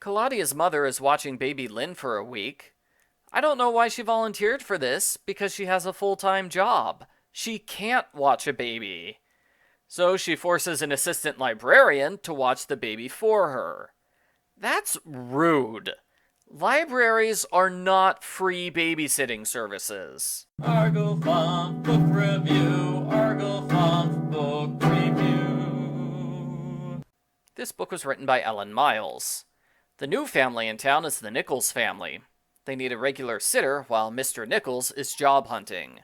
Claudia's mother is watching baby Lynn for a week. I don't know why she volunteered for this, because she has a full-time job. She can't watch a baby. So she forces an assistant librarian to watch the baby for her. That's rude. Libraries are not free babysitting services. Argo Font Book Review. Argo Font Book Review. This book was written by Ellen Miles. The new family in town is the Nicholls family. They need a regular sitter while Mr. Nicholls is job hunting.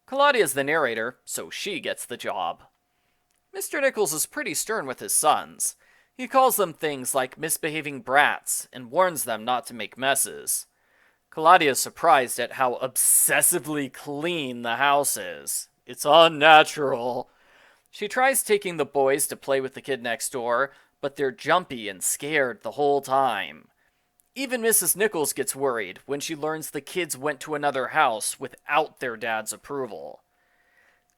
Claudia is the narrator, so she gets the job. Mr. Nicholls is pretty stern with his sons. He calls them things like misbehaving brats and warns them not to make messes. Claudia is surprised at how obsessively clean the house is. It's unnatural. She tries taking the boys to play with the kid next door, but they're jumpy and scared the whole time. Even Mrs. Nicholls gets worried when she learns the kids went to another house without their dad's approval.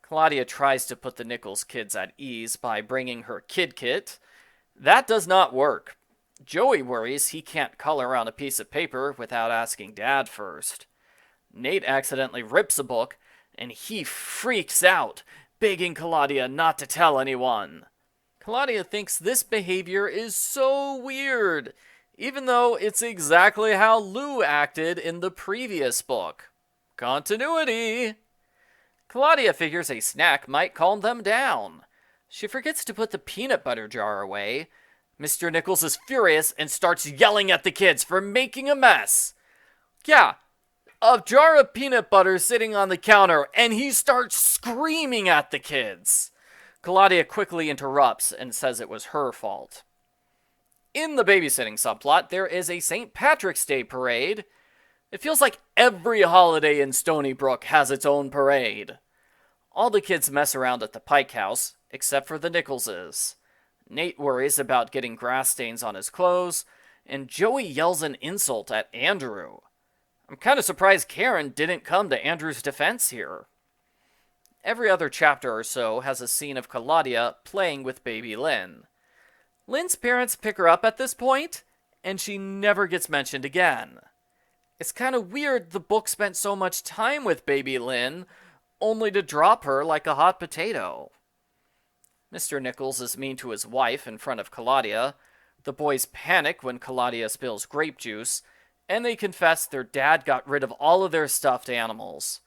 Claudia tries to put the Nicholls kids at ease by bringing her kid kit. That does not work. Joey worries he can't color on a piece of paper without asking Dad first. Nate accidentally rips a book, and he freaks out, begging Claudia not to tell anyone. Claudia thinks this behavior is so weird, even though it's exactly how Lou acted in the previous book. Continuity! Claudia figures a snack might calm them down. She forgets to put the peanut butter jar away. Mr. Nicholls is furious and starts yelling at the kids for making a mess. Yeah, a jar of peanut butter sitting on the counter, and he starts screaming at the kids. Claudia quickly interrupts and says it was her fault. In the babysitting subplot, there is a St. Patrick's Day parade. It feels like every holiday in Stony Brook has its own parade. All the kids mess around at the Pike House, except for the Nicholses. Nate worries about getting grass stains on his clothes, and Joey yells an insult at Andrew. I'm kind of surprised Karen didn't come to Andrew's defense here. Every other chapter or so has a scene of Claudia playing with baby Lynn. Lynn's parents pick her up at this point, and she never gets mentioned again. It's kind of weird the book spent so much time with baby Lynn, only to drop her like a hot potato. Mr. Nicholls is mean to his wife in front of Claudia. The boys panic when Claudia spills grape juice, and they confess their dad got rid of all of their stuffed animals.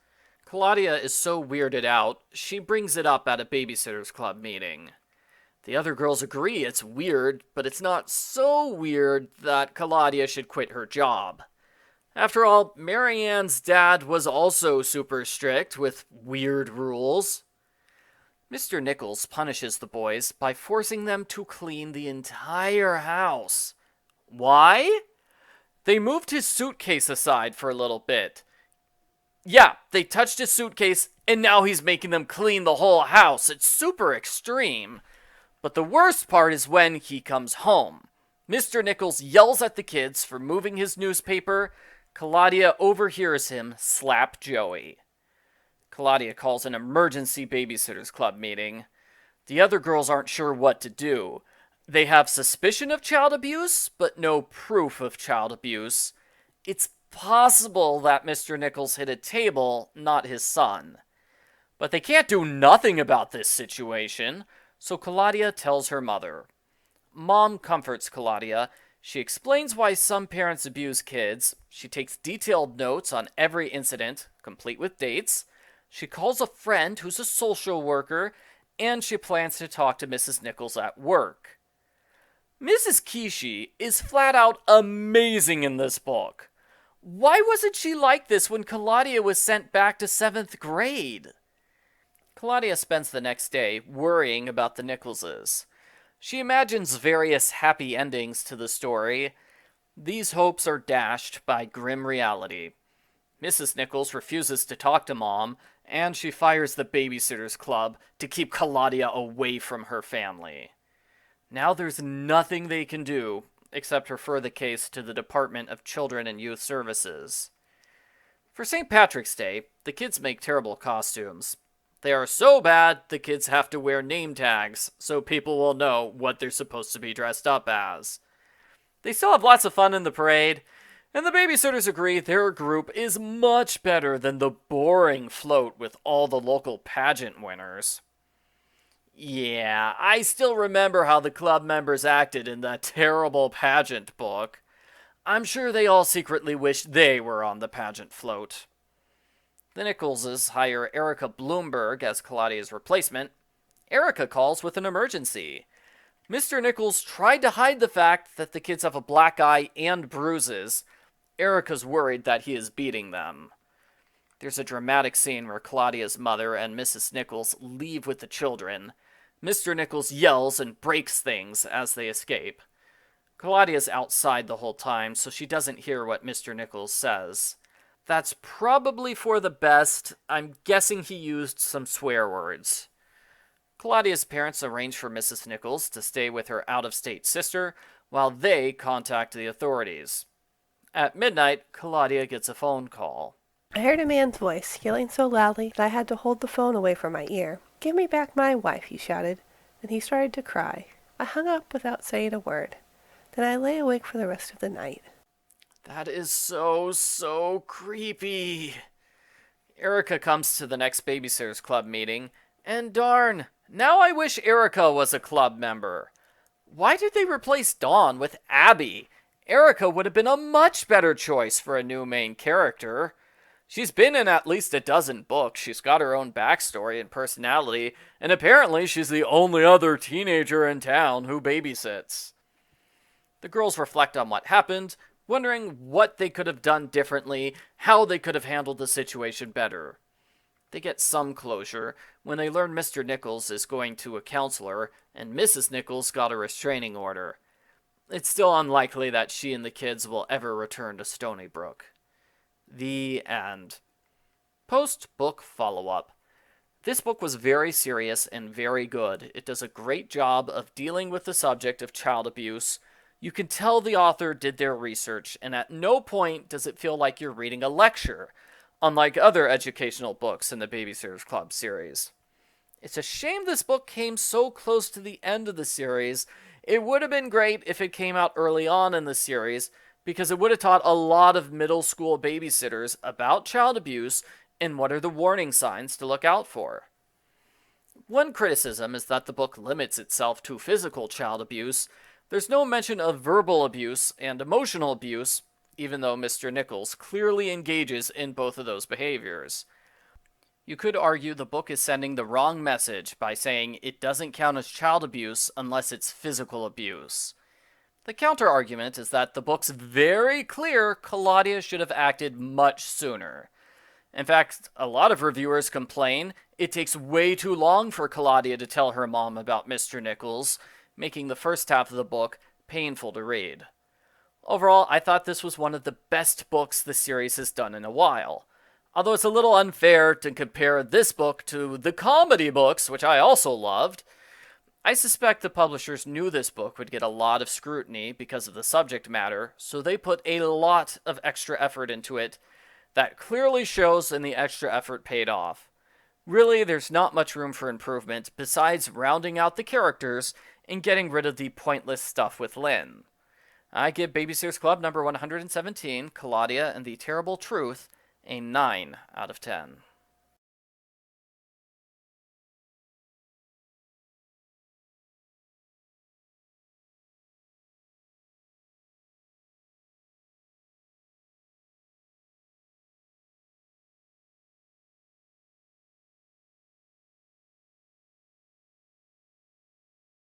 Claudia is so weirded out, she brings it up at a babysitters club meeting. The other girls agree it's weird, but it's not so weird that Claudia should quit her job. After all, Marianne's dad was also super strict with weird rules. Mr. Nicholls punishes the boys by forcing them to clean the entire house. Why? They moved his suitcase aside for a little bit. Yeah, they touched his suitcase, and now he's making them clean the whole house. It's super extreme. But the worst part is when he comes home. Mr. Nicholls yells at the kids for moving his newspaper. Claudia overhears him slap Joey. Claudia calls an emergency babysitters club meeting. The other girls aren't sure what to do. They have suspicion of child abuse, but no proof of child abuse. It's possible that Mr. Nicholls hit a table, not his son. But they can't do nothing about this situation, so Claudia tells her mother. Mom comforts Claudia. She explains why some parents abuse kids. She takes detailed notes on every incident, complete with dates. She calls a friend who's a social worker, and she plans to talk to Mrs. Nicholls at work. Mrs. Kishi is flat out amazing in this book. Why wasn't she like this when Claudia was sent back to 7th grade? Claudia spends the next day worrying about the Nicholses. She imagines various happy endings to the story. These hopes are dashed by grim reality. Mrs. Nicholls refuses to talk to Mom, and she fires the babysitters club to keep Claudia away from her family. Now there's nothing they can do except refer the case to the Department of Children and Youth Services. For St. Patrick's Day, the kids make terrible costumes. They are so bad, the kids have to wear name tags so people will know what they're supposed to be dressed up as. They still have lots of fun in the parade, and the babysitters agree their group is much better than the boring float with all the local pageant winners. Yeah, I still remember how the club members acted in that terrible pageant book. I'm sure they all secretly wish they were on the pageant float. The Nicholses hire Erica Bloomberg as Claudia's replacement. Erica calls with an emergency. Mr. Nicholls tried to hide the fact that the kids have a black eye and bruises. Erica's worried that he is beating them. There's a dramatic scene where Claudia's mother and Mrs. Nicholls leave with the children. Mr. Nicholls yells and breaks things as they escape. Claudia's outside the whole time, so she doesn't hear what Mr. Nicholls says. That's probably for the best. I'm guessing he used some swear words. Claudia's parents arrange for Mrs. Nicholls to stay with her out-of-state sister while they contact the authorities. At midnight, Claudia gets a phone call. I heard a man's voice, yelling so loudly that I had to hold the phone away from my ear. "Give me back my wife," he shouted, and he started to cry. I hung up without saying a word. Then I lay awake for the rest of the night. That is so creepy. Erica comes to the next Babysitters Club meeting, and darn, now I wish Erica was a club member. Why did they replace Dawn with Abby? Erica would have been a much better choice for a new main character. She's been in at least a dozen books, she's got her own backstory and personality, and apparently she's the only other teenager in town who babysits. The girls reflect on what happened, wondering what they could have done differently, how they could have handled the situation better. They get some closure when they learn Mr. Nicholls is going to a counselor and Mrs. Nicholls got a restraining order. It's still unlikely that she and the kids will ever return to Stony Brook. The end. Post-book follow-up. This book was very serious and very good. It does a great job of dealing with the subject of child abuse. You can tell the author did their research, and at no point does it feel like you're reading a lecture, unlike other educational books in the Babysitters Club series. It's a shame this book came so close to the end of the series. It would have been great if it came out early on in the series, because it would have taught a lot of middle school babysitters about child abuse and what are the warning signs to look out for. One criticism is that the book limits itself to physical child abuse. There's no mention of verbal abuse and emotional abuse, even though Mr. Nicholls clearly engages in both of those behaviors. You could argue the book is sending the wrong message by saying it doesn't count as child abuse unless it's physical abuse. The counter-argument is that the book's very clear Claudia should have acted much sooner. In fact, a lot of reviewers complain it takes way too long for Claudia to tell her mom about Mr. Nicholls, making the first half of the book painful to read. Overall, I thought this was one of the best books the series has done in a while. Although it's a little unfair to compare this book to the comedy books, which I also loved, I suspect the publishers knew this book would get a lot of scrutiny because of the subject matter, so they put a lot of extra effort into it that clearly shows and the extra effort paid off. Really, there's not much room for improvement besides rounding out the characters and getting rid of the pointless stuff with Lynn. I give Babysitters Club number 117, Claudia and the Terrible Truth, a 9 out of 10.